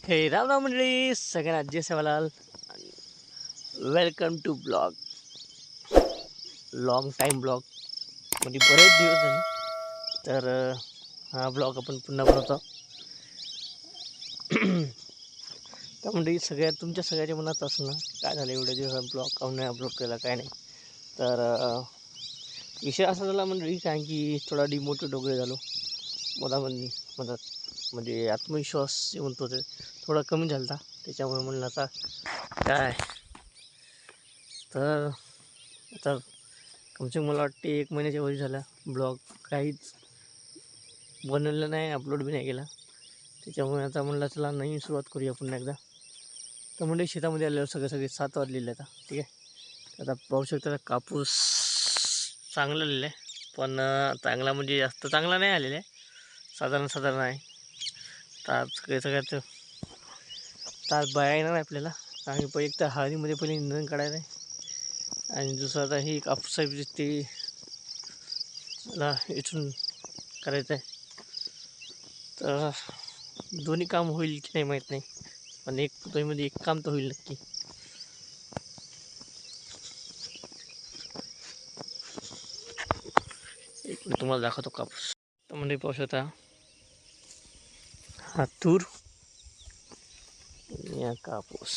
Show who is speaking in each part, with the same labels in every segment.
Speaker 1: हे राम मंडळी सगळ्यांना Ajay Sevalal welcome to blog long time blog म्हणजे बरेच दिवस झाले तर हा ब्लॉग आपण पुन्हा बनवतो. तर मंडळी तुमच्या सगळ्याच्या मनात असं ना काय झालं एवढ्या दिवसात ब्लॉग काऊन नाही अपलोड केला काय नाही. तर विषय असा झाला मंडळी कारण की थोडा डिमोटिवेट वगैरे झालो मधात म्हणजे आत्मविश्वास जे म्हणतो ते थोडा कमी झाला होता. त्याच्यामुळे म्हणलं आता काय तर आता कमसे कम मला वाटते 1 महिन्याच्या वरी झाला ब्लॉग काहीच बनवलं नाही, अपलोड बी नाही केला. त्याच्यामुळे आता म्हणलं चला नवीन सुरुवात करूया पुन्हा एकदा. तर म्हणजे शेतामध्ये आलेलं सगळे 7 वाजलेले आता. ठीक आहे, आता पाहू शकता कापूस चांगला आलेला आहे, पण चांगला म्हणजे जास्त चांगला नाही आलेला आहे, साधारण आहे. तर सगळ्यात तास बाया येणार आहे आपल्याला. आणि एक तर हळदीमध्ये पहिले निंदण काढायचं आहे आणि दुसरं आता ही कापूस ते मला इथून करायचं आहे. तर दोन्ही काम होईल की नाही माहीत नाही, पण दोन्हीमध्ये एक काम तर होईल नक्की. एक मी तुम्हाला दाखवतो कापूस. तर म्हणजे पाहू शकता हा तूर या कापूस.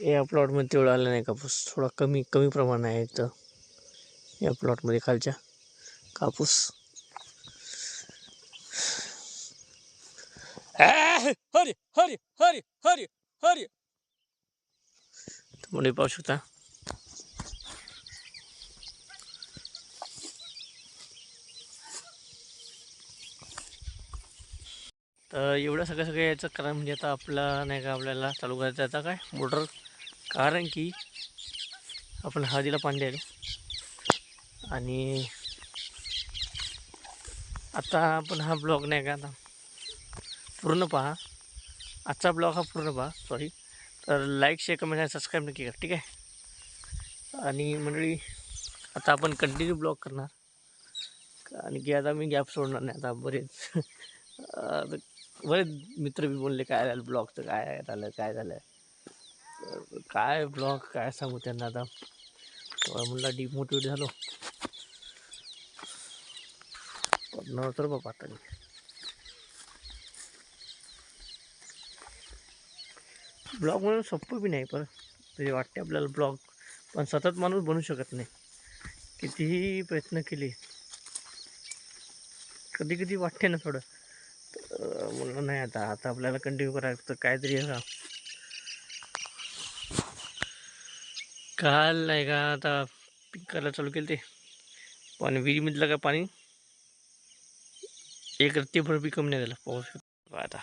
Speaker 1: या प्लॉटमध्ये तेवढं आलं नाही कापूस, थोडा कमी प्रमाण आहे तर या प्लॉटमध्ये खालच्या कापूस. हरी हरी हरी हरी हरी म्हणजे पाहू शकता तर एवढं सगळं याचं कारण म्हणजे आता नाही का आपल्याला चालू करायचं आता काय मोटर, कारण की आपण हळदीला पाणी द्यायला. आणि आता आपण हा ब्लॉग नाही का आता पूर्ण पहा, आजचा ब्लॉग हा पूर्ण पहा सॉरी. तर लाईक शेअर कमेंट आणि सबस्क्राईब नक्की करा. ठीक आहे, आणि मंडळी आता आपण कंटिन्यू ब्लॉग करणार, कारण की आता मी गॅप सोडणार नाही. आता बरेच मित्र बी बोलले काय झालं ब्लॉगचं, काय झालं काय ब्लॉग काय सांगू त्यांना. आता म्हणला डिमोटिवेट झालो तर बाबा. आता ब्लॉग म्हणून सोपं बी नाही, पण तरी वाटते आपल्याला ब्लॉग, पण सतत माणूस बनू शकत नाही कितीही प्रयत्न केले. कधी वाटते ना थोडं, म्हणलं नाही आता आपल्याला कंटिन्यू करायचं. तर काहीतरी असा काल नाही का आता पिकाला चालू केलं ते पाणी विहिरीमधलं का पाणी एक रत्तीभर बी कमी नाही झालं. पाहू शकतो आता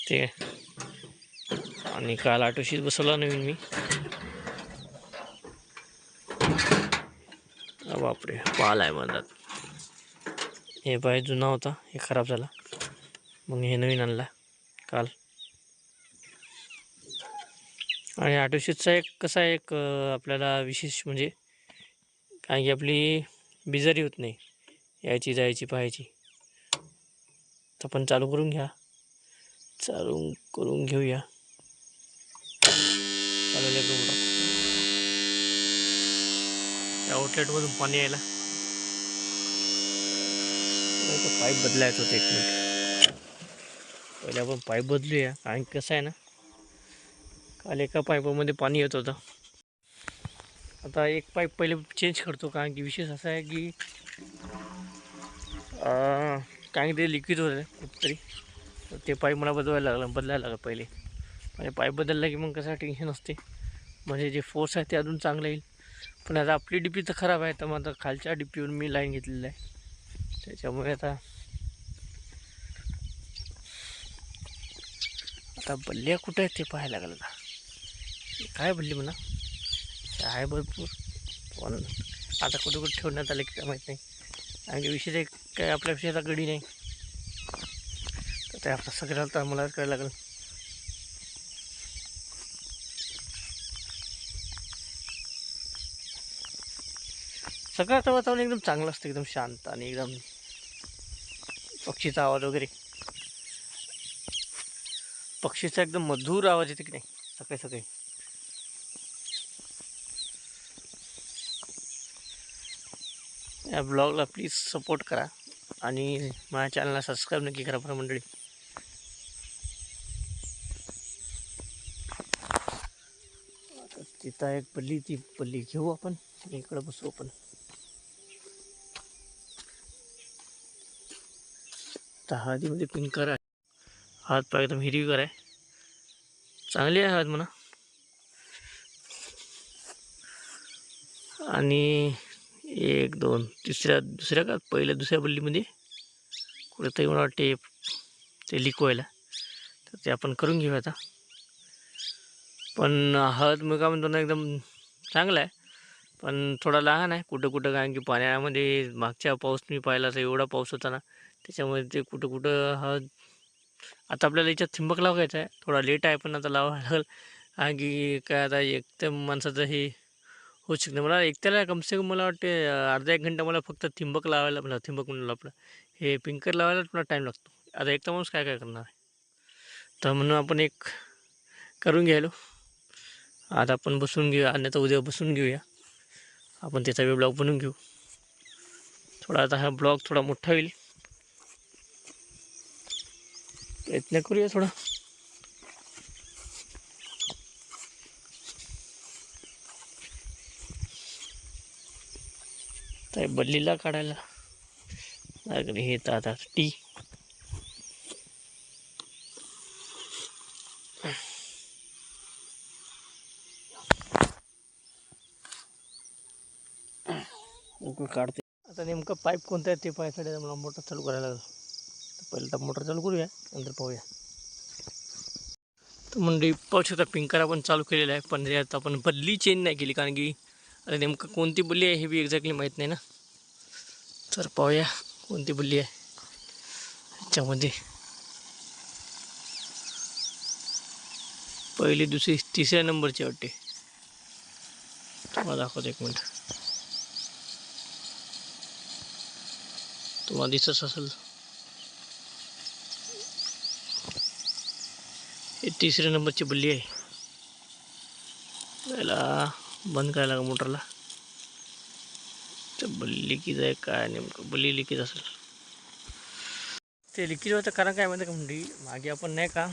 Speaker 1: ठीक आहे. आणि काल ऑटोशीट बसवला नवीन मी. बापरे पाल आहे म्हणतात. हे पाय जुना होता, हे खराब झाला, मग हे नवीन आणला काल. आणि ऑटोशीटचा एक कसा एक आपल्याला विशेष म्हणजे कारण की आपली बिजारी होत नाही यायची जायची पाहायची. तर आपण चालू करून घेऊया. चालेल, आउटलेटमधून पाणी यायला पाईप बदलायचं होतं. 1 मिनिट पहिले आपण पाईप बदलूया, कारण कसं आहे ना काल एका पाईपामध्ये पाणी येत होतं. आता एक पाईप पहिले चेंज करतो, कारण की विशेष असा आहे की कारण ते लिक्विड होतं कुठतरी, तर ते पाईप मला बदलायला लागलं पहिले. आणि पाईप बदलला की मग कसं टेन्शन असते, म्हणजे जे फोर्स आहे ते अजून चांगलं येईल. पण आता आपली डीपी तर खराब आहे, तर मग आता खालच्या डीपीवर मी लाईन घेतलेलं आहे. त्याच्यामुळे आता बल्ल्या कुठं आहे ते पाहायला लागलं. काय बल्ली म्हणा आहे भरपूर, पण आता कुठे ठेवण्यात आले काय माहीत नाही. आणि विषय काय आपल्या विषयाचा गडी नाही, तर ते आता सगळ्याला तर मलाच करायला लागेल. सकाळचं वातावरण एकदम चांगलं असतं, एकदम शांत आणि एकदम पक्षीचा आवाज वगैरे, पक्षीचा एकदम मधुर आवाज येते की नाही सकाळी सकाळी. या ब्लॉगला प्लीज सपोर्ट करा आणि माझ्या चॅनलला सबस्क्राईब नक्की करा बरं मंडळी. तिथं एक पल्ली, ती पल्ली घेऊ आपण, इकडं बसू आपण. तर हळदीमध्ये पिंकर आहे, हात पाय एकदम हिरवीगार आहे, चांगली आहे हळद म्हणा. आणि एक दोन दुसऱ्या का पहिल्या दुसऱ्या बल्लीमध्ये कुठेतरी मला वाटते ते लीक व्हायला, तर ते आपण करून घेऊया आता. पण हळद मग काय म्हणतो ना, एकदम चांगला आहे, पण थोडा लहान आहे कुठं कुठं, कारण की पाण्यामध्ये मागच्या पाऊस मी पाहिला तर एवढा पाऊस होता ना, त्याच्यामुळे ते कुठं कुठं हळद. आता आपल्याला याच्यात ठिंबक लावायचं आहे, थोडा लेट आहे पण आता लावायला लागेल, कारण की काय आता एक तर माणसाचं हे होऊ शकतं. मला एकट्याला कमसे कम मला वाटते अर्धा एक घंटा मला फक्त ठिंबक लावायला, मला ठिंबक म्हणलं आपलं हे पिंकर लावायलाच मला टाईम लागतो. आता एकटा माणूस काय काय करणार आहे, तर म्हणून आपण एक करून घ्यायलो. आज आपण बसून घेऊया, आणि तर उद्या बसून घेऊया आपण, त्याचा वेळ ब्लॉग बनवून घेऊ. थोडा आता हा ब्लॉग थोडा मोठा होईल, प्रयत्न करूया थोडा. तर बल्लीला काढायला लागले हे तर आता टी. काढते आता, नेमकं पाईप कोणतं आहे ते पाहायसाठी मला मोटर चालू करायला लागलं. तर पहिलं तर मोटर चालू करूया, नंतर पाहूया. तर म्हणजे पाहू शकता पिंकर आपण चालू केलेलं आहे, पण यात आपण बल्ली चेंज नाही केली, कारण की आता नेमकं कोणती बल्ली आहे हे बी एक्झॅक्टली माहीत नाही ना. तर पाहूया कोणती बल्ली आहे ह्याच्यामध्ये. पहिली दुसरी तिसऱ्या नंबरची वाटते, तुम्हाला दाखवतो एक मिनिट, तुम्हाला दिसत असेल हे तिसऱ्या नंबरची बल्ली आहे. याला बंद करायला लागेल मोटरला. तर बल्ली लिकीज आहे काय, नेमकं बल्ली लिकीज असेल. ते लिकीज होतं कारण काय माहिती का म्हणजे, मागे आपण नाही का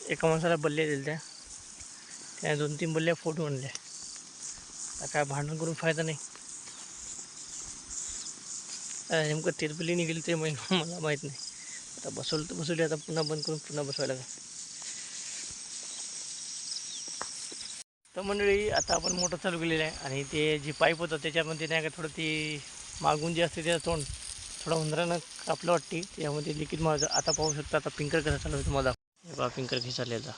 Speaker 1: एका माणसाला बल्ल्या दिल्या, त्या 2-3 बल्ल्या फोटो आणल्या. आता काय भांडण करून फायदा नाही, नेमकं तेच बल्ली निघेली ते मला माहीत नाही. आता बसवलं तर बसवली, आता पुन्हा बंद करून पुन्हा बसवायला लागेल. तर मंडळी आता आपण मोटर चालू केलेलं आहे, आणि ते जे पाईप होतं त्याच्यामध्ये नाही का थोडं ती मागून जे असते त्याचं तोंड थोडं उंदरानं कापलं वाटते, त्यामध्ये लिकेज माझं. आता पाहू शकता आता पिंकर कसं चालू होतं माझा, हे बघा पिंकर खिचारलेला.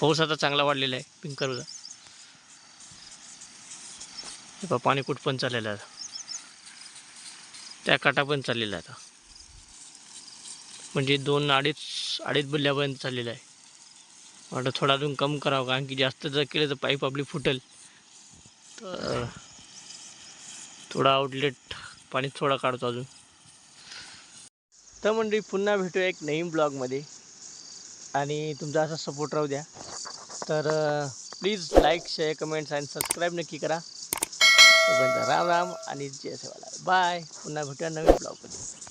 Speaker 1: पाऊस आता चांगला वाढलेला आहे पिंकरचा. हे बघा पाणी कुठं चाललेलं आहे, त्या काटा पण चाललेला आहे आता, म्हणजे 2-2.5 बल्ल्यापर्यंत चाललेलं आहे. वाटतं थोडा अजून कम करावं, कारण की जास्त जर केलं तर पाईप आपली फुटेल. तर थोडा आउटलेट पाणी थोडा काढतो अजून. तर म्हणजे पुन्हा भेटूया एक नवीन ब्लॉगमध्ये, आणि तुमचा असा सपोर्ट राहू द्या. तर प्लीज लाईक, शेअर, कमेंट्स आणि सबस्क्राईब नक्की करा. तोपर्यंत राम राम आणि जय सेवाला, बाय. पुन्हा भेटूया नवीन ब्लॉगमध्ये.